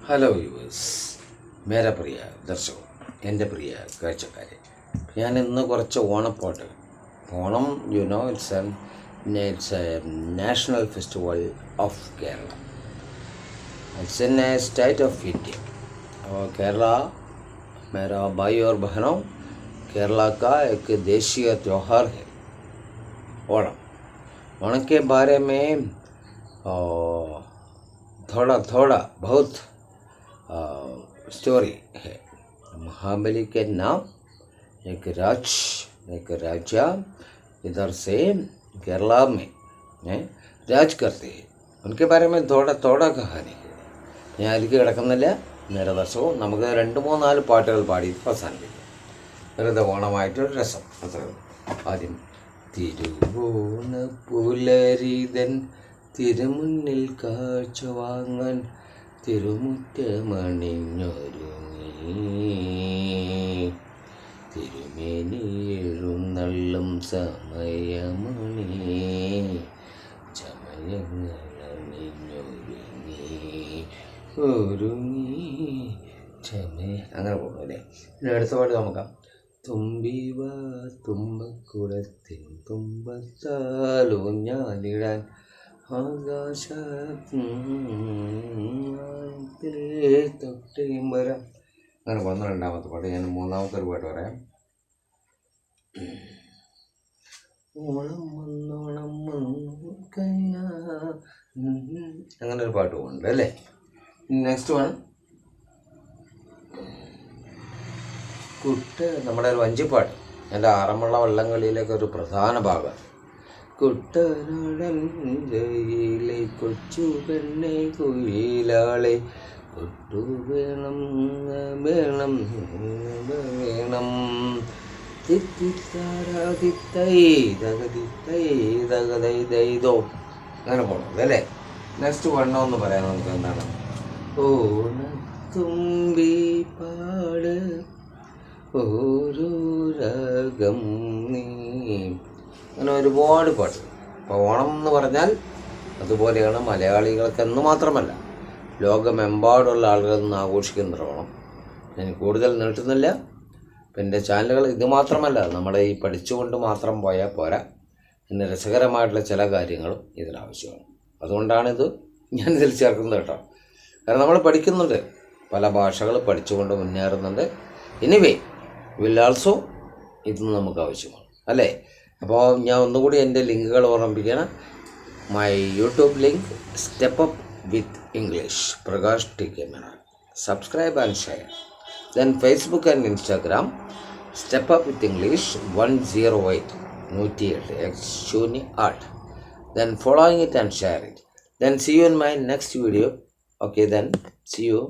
Hello viewers, മേരെ പ്രിയ ദർശകർ, എൻ്റെ പ്രിയ കാഴ്ചക്കാരെ, ഞാൻ ഇന്ന് കുറച്ച് ഓണപ്പാട്ട്. Onam it's a national festival of Kerala. It's in a state of India और केरला मेरा भाई और बहनों, केरला का एक देशीय त्यौहार है ओणम. ओणम के बारे में थोड़ा बहुत स्टोरी है. महाबली के नाम एक राजा इधर से केरला में राज करते हैं. उनके बारे में थोड़ा कहानी है. ഞാൻ അതിലേക്ക് കിടക്കുന്നില്ല. നേരെ ദർശകവും നമുക്ക് 2-3-4 പാട്ടുകൾ പാടി അവസാനിപ്പിക്കും. വെറുതെ ഓണമായിട്ടൊരു രസം അത്രേ. ആദ്യം തിരുവോണ പുലരിതൻ തിരുമുന്നിൽ കാഴ്ച വാങ്ങാൻ തിരുമുറ്റമണിഞ്ഞൊരുങ്ങി തിരുമേനി എഴുന്നള്ളും സമയമണി ഒരുങ്ങി അങ്ങനെ പോകും അല്ലേ. പിന്നെ അടുത്ത പാട്ട് നോക്കാം. തുമ്പിവ തുമ്പക്കുടത്തിൻ തുമ്പത്താലൂഞ്ഞാലിടാൻ ആകാശത്തിലെ തൊട്ടയും വരാം. അങ്ങനെ വന്നു രണ്ടാമത്തെ പാട്ട്. ഞാൻ മൂന്നാമത്തെ ഒരു പാട്ട് പറയാം. ഓണം വന്നോണം അങ്ങനെ ഒരു പാട്ട് പോകുന്നുണ്ട് അല്ലേ. നെക്സ്റ്റ് വൺ നമ്മുടെ ഒരു വഞ്ചിപ്പാട്ട്. എൻ്റെ ആറന്മുള വള്ളംകളിയിലൊക്കെ ഒരു പ്രധാന ഭാഗം. കുട്ടനാടഞ്ചയിലെ കൊച്ചു പെണ്ണെ കുയിലാളെ കൊട്ടു വേണം വേണം വേണം തിത്തിത്താരാതിത്തൈതോ അങ്ങനെ പോകണം അല്ലേ. നെക്സ്റ്റ് വണ്ണമെന്ന് പറയാം നമുക്ക്. എന്താണ് ഓണത്തുമ്പി പാട് ഓരോ രാഗം നീ. അങ്ങനെ ഒരുപാട് പാട്ട്. അപ്പോൾ ഓണം എന്ന് പറഞ്ഞാൽ അതുപോലെയാണ് മലയാളികൾക്കെന്ന് മാത്രമല്ല ലോകമെമ്പാടുള്ള ആളുകൾ നിന്ന് ആഘോഷിക്കുന്ന ഓണം. ഞാൻ കൂടുതൽ നീട്ടുന്നില്ല. എൻ്റെ ചാനലുകൾ ഇത് മാത്രമല്ല, നമ്മുടെ ഈ പഠിച്ചുകൊണ്ട് മാത്രം പോയാൽ പോരാ, പിന്നെ രസകരമായിട്ടുള്ള ചില കാര്യങ്ങളും ഇതിനാവശ്യമാണ്. അതുകൊണ്ടാണിത് ഞാൻ ഇതിൽ ചേർക്കുന്നത് കേട്ടോ. കാരണം നമ്മൾ പഠിക്കുന്നുണ്ട്, പല ഭാഷകൾ പഠിച്ചുകൊണ്ട് മുന്നേറുന്നുണ്ട്. എനിവേ വിൽ ആൾസോ ഇതും നമുക്ക് ആവശ്യമാണ് അല്ലേ. അപ്പോൾ ഞാൻ ഒന്നുകൂടി എൻ്റെ ലിങ്കുകൾ ഓർമ്മിപ്പിക്കണം. My YouTube link step up with English Prakash T camera. Subscribe and share. Then Facebook and Instagram Step Up with English 108 108. Then following it and share it. Then see you in my next video. Okay, then see you.